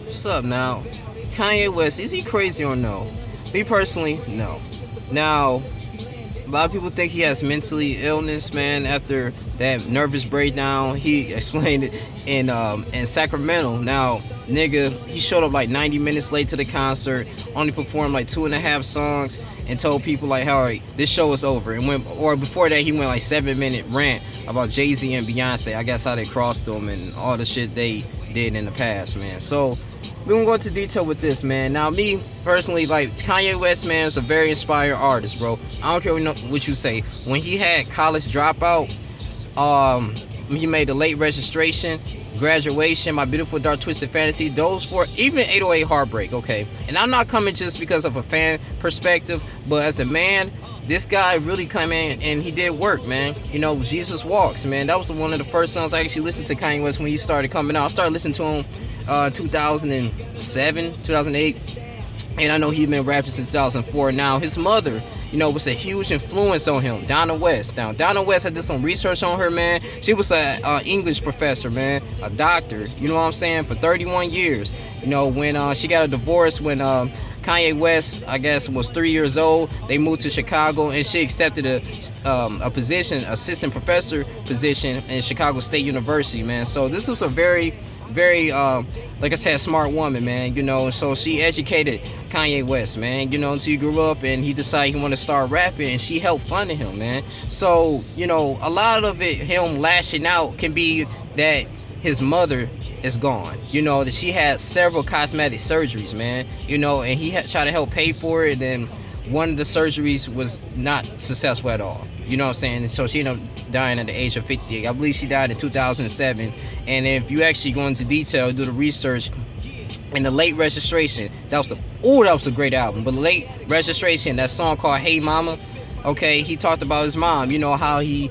What's up now? Kanye West, is he crazy or no? Me personally, no. Now, a lot of people think he has mentally illness, man. After that nervous breakdown, he explained it in Sacramento. Now, nigga, he showed up like 90 minutes late to the concert, only performed like 2.5 songs, and told people like, "All right, this show is over." And went, or before that, he went like 7 minute rant about Jay-Z and Beyonce. I guess how they crossed them and all the shit they did in the past, man. So we won't go into detail with this, man. Now, me personally, like Kanye West, man, is a very inspiring artist, bro. I don't care what you say. When he had College Dropout, he made the Late Registration, Graduation, My Beautiful Dark Twisted Fantasy, those four, even 808 Heartbreak, okay? And I'm not coming just because of a fan perspective, but as a man, this guy really came in and he did work, man. You know, Jesus Walks, man. That was one of the first songs I actually listened to Kanye West when he started coming out. I started listening to him 2007, 2008. And I know he's been rapping since 2004. Now, his mother, you know, was a huge influence on him, Donda West. Now, Donda West, I did some research on her, man. She was an English professor, man, a doctor, you know what I'm saying, for 31 years. You know, when she got a divorce, when Kanye West, I guess, was 3 years old, they moved to Chicago, and she accepted a position, assistant professor position in Chicago State University, man. So this was a very like I said, smart woman, man, you know. So she educated Kanye West, man, you know, until he grew up and he decided he wanted to start rapping, and she helped funding him, man. So, you know, a lot of it, him lashing out, can be that his mother is gone, you know, that she had several cosmetic surgeries, man, you know, and he had tried to help pay for it, and then one of the surgeries was not successful at all, you know what I'm saying? And so she ended up dying at the age of 58. I believe she died in 2007. And if you actually go into detail, do the research, in the Late Registration, that was a great album. But Late Registration, that song called Hey Mama, okay, he talked about his mom, you know, how he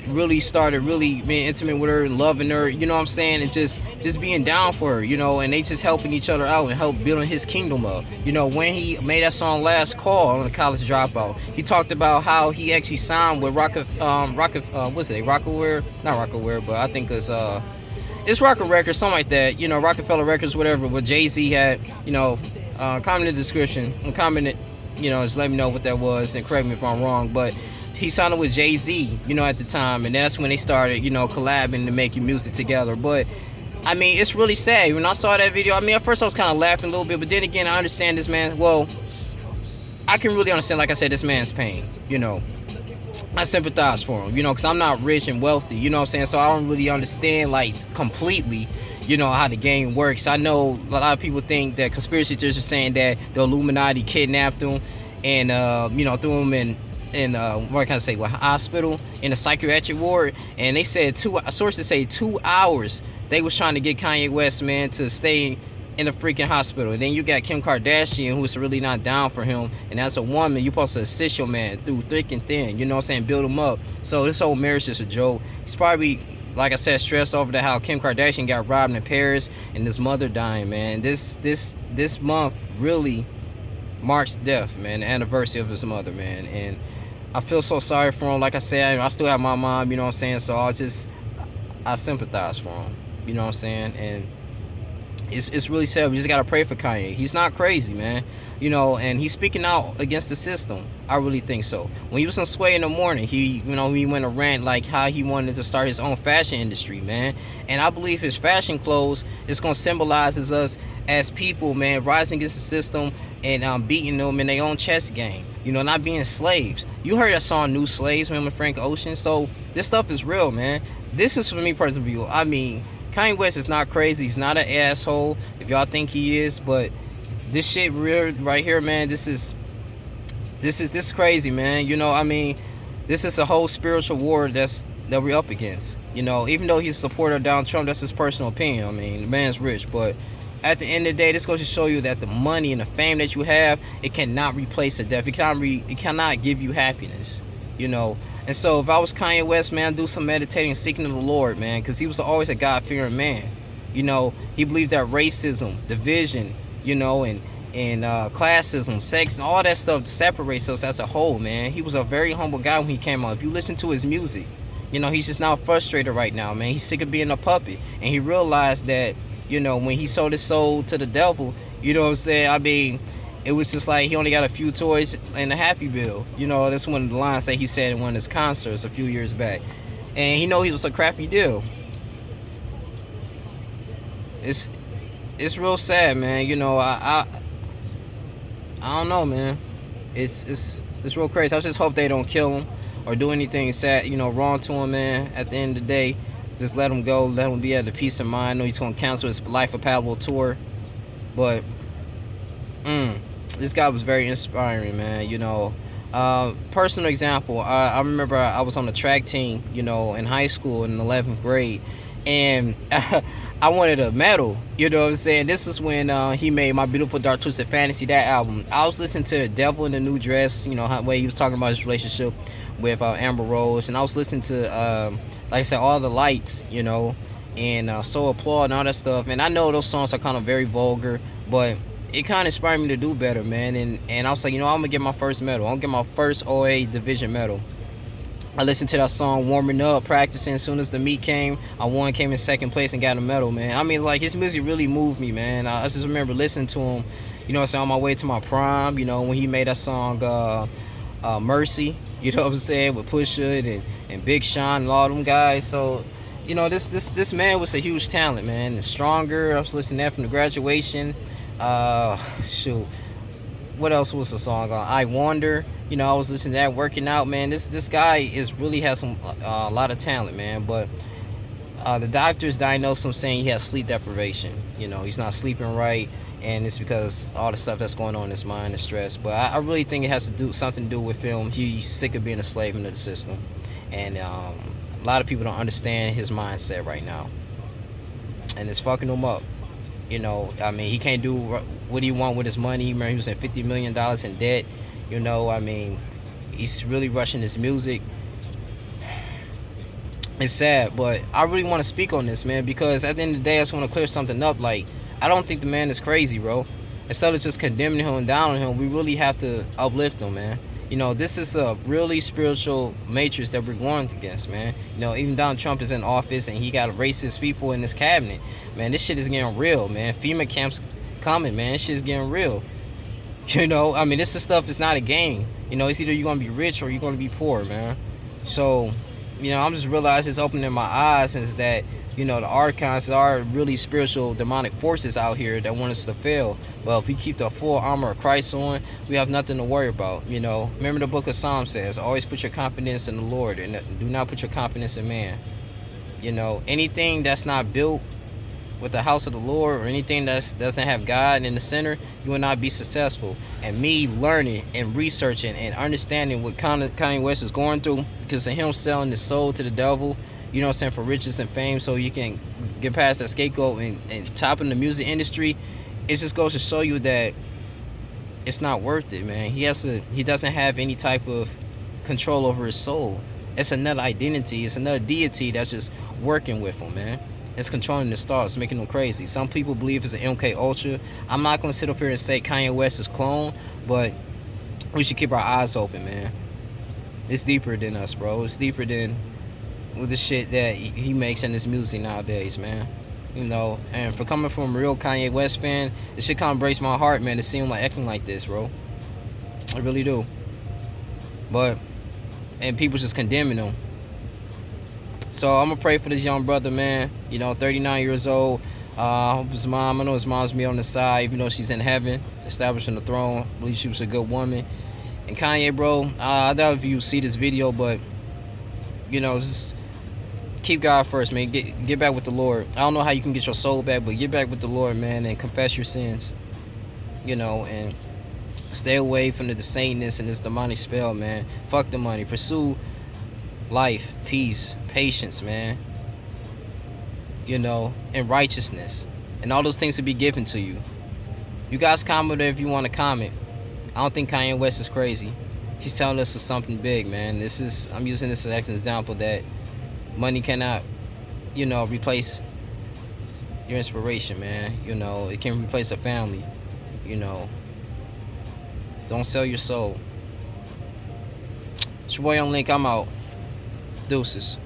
really started really being intimate with her and loving her, you know what I'm saying, and just being down for her, you know, and they just helping each other out and help building his kingdom up. You know, when he made that song Last Call on the College Dropout, he talked about how he actually signed with what's it, Rockaware, not Rockaware, but I think it's Rocket Records, something like that, you know, Rockefeller Records, whatever, where Jay-Z had, you know, comment in the description and comment it, you know, just let me know what that was and correct me if I'm wrong, but he signed up with Jay-Z, you know, at the time, and that's when they started, you know, collabing and making music together. But I mean, it's really sad. When I saw that video, I mean, at first I was kind of laughing a little bit, but then again, I understand this man. Well, I can really understand, like I said, this man's pain, you know. I sympathize for him, you know, because I'm not rich and wealthy, you know what I'm saying? So I don't really understand, like, completely, you know, how the game works. I know a lot of people think that conspiracy theorists are saying that the Illuminati kidnapped him and, you know, threw him in what can I say, hospital, in a psychiatric ward. And they said sources say 2 hours they was trying to get Kanye West, man, to stay in a freaking hospital. And then you got Kim Kardashian, who's really not down for him, and as a woman, you're supposed to assist your man through thick and thin, you know what I'm saying, build him up. So this whole marriage is a joke. He's probably, like I said, stressed over the how Kim Kardashian got robbed in Paris and his mother dying, man. This month really marks death, man, the anniversary of his mother, man. And I feel so sorry for him. Like I said, I still have my mom, you know what I'm saying, so I sympathize for him, you know what I'm saying. And it's really sad. We just gotta pray for Kanye. He's not crazy, man, you know, and he's speaking out against the system. I really think so. When he was on Sway in the Morning, he went a rant like how he wanted to start his own fashion industry, man. And I believe his fashion clothes is gonna symbolize us as people, man, rising against the system and beating them in their own chess game, you know, not being slaves. You heard that song New Slaves, man, with Frank Ocean. So this stuff is real, man. This is, for me personally, I mean, Kanye West is not crazy. He's not an asshole, if y'all think he is, but this shit real right here, man, this is crazy, man. You know, I mean, this is a whole spiritual war that we're up against. You know, even though he's a supporter of Donald Trump, that's his personal opinion. I mean, the man's rich, but at the end of the day, this goes to show you that the money and the fame that you have, it cannot replace the death. It cannot give you happiness, you know. And so if I was Kanye West, man, I'd do some meditating and seeking the Lord, man, because he was always a God-fearing man. You know, he believed that racism, division, you know, and classism, sex, and all that stuff separates us as a whole, man. He was a very humble guy when he came out. If you listen to his music, You know, he's just now frustrated right now, man. He's sick of being a puppet. And he realized that, you know, when he sold his soul to the devil, you know what I'm saying? I mean, it was just like he only got a few toys and a Happy Meal. You know, that's one of the lines that he said in one of his concerts a few years back. And he know he was a crappy deal. It's it's real sad, man. You know, I don't know, man. It's real crazy. I just hope they don't kill him or do anything sad, you know, wrong to him, man. At the end of the day, just let him go. Let him be at the peace of mind. I know he's gonna cancel his Life of Pablo tour, but this guy was very inspiring, man. You know, personal example. I remember I was on the track team, you know, in high school in 11th grade, and I wanted a medal. You know what I'm saying? This is when he made My Beautiful Dark Twisted Fantasy, that album. I was listening to The Devil in the New Dress, you know, how way he was talking about his relationship with Amber Rose, and I was listening to, like I said, All the Lights, you know, and So Applaud and all that stuff. And I know those songs are kind of very vulgar, but it kind of inspired me to do better, man. And I was like, you know, I'm gonna get my first medal. I'm gonna get my first OA division medal. I listened to that song warming up, practicing. As soon as the meet came, I won, came in second place, and got a medal, man. I mean, like, his music really moved me, man. I just remember listening to him, you know, on my way to my prime, you know, when he made that song Mercy, you know what I'm saying, with Pusha and Big Sean and all them guys. So, you know, this man was a huge talent, man. And Stronger, I was listening to that from the graduation. Shoot, what else was the song on? I Wonder. You know, I was listening to that, working out, man. This guy is really has some a lot of talent, man. But the doctors diagnosed him saying he has sleep deprivation. You know, he's not sleeping right, and it's because all the stuff that's going on in his mind and stress. But I really think it has to do something to do with him. He's sick of being a slave into the system, and a lot of people don't understand his mindset right now, and it's fucking him up. You know, I mean, he can't do what he want with his money. Remember, he was in $50 million in debt. You know, I mean, he's really rushing his music. It's sad, but I really want to speak on this, man, because at the end of the day, I just want to clear something up. Like, I don't think the man is crazy, bro. Instead of just condemning him and down on him, we really have to uplift him, man. You know, this is a really spiritual matrix that we're going against, man. You know, even Donald Trump is in office and he got racist people in his cabinet. Man, this shit is getting real, man. FEMA camps coming, man. This shit is getting real. You know, I mean, this is stuff is not a game. You know, it's either you're going to be rich or you're going to be poor, man. So, you know, I'm just realizing it's opening my eyes is that, you know, the archons are really spiritual demonic forces out here that want us to fail. But if we keep the full armor of Christ on, we have nothing to worry about. You know, remember the book of Psalms says, always put your confidence in the Lord and do not put your confidence in man. You know, anything that's not built with the house of the Lord or anything that doesn't have God in the center, you will not be successful. And me learning and researching and understanding what Kanye West is going through because of him selling his soul to the devil, you know what I'm saying, for riches and fame, so you can get past that scapegoat and top in the music industry, it just goes to show you that it's not worth it, man. He doesn't have any type of control over his soul. It's another identity, it's another deity that's just working with him, man. It's controlling the stars, making them crazy. Some people believe it's an MK Ultra. I'm not gonna sit up here and say Kanye West is clone, but we should keep our eyes open, man. It's deeper than us, bro. It's deeper than with the shit that he makes in his music nowadays, man. You know, and for coming from a real Kanye West fan, it shit kind of breaks my heart, man, to see him like acting like this, bro. I really do. But, and people just condemning him. So I'm gonna pray for this young brother, man. You know, 39 years old. I hope his mom, I know his mom's me on the side, even though she's in heaven, establishing the throne. I believe she was a good woman. And Kanye, bro, I doubt if you see this video, but, you know, just keep God first, man. Get back with the Lord. I don't know how you can get your soul back, but get back with the Lord, man, and confess your sins. You know, and stay away from the Satanists and this demonic spell, man. Fuck the money. Pursue life, peace, patience, man. You know, and righteousness. And all those things will be given to you. You guys comment if you want to comment. I don't think Kanye West is crazy. He's telling us something big, man. I'm using this as an example that money cannot, you know, replace your inspiration, man. You know, it can replace a family. You know, don't sell your soul. It's your boy on Link. I'm out. Deuces.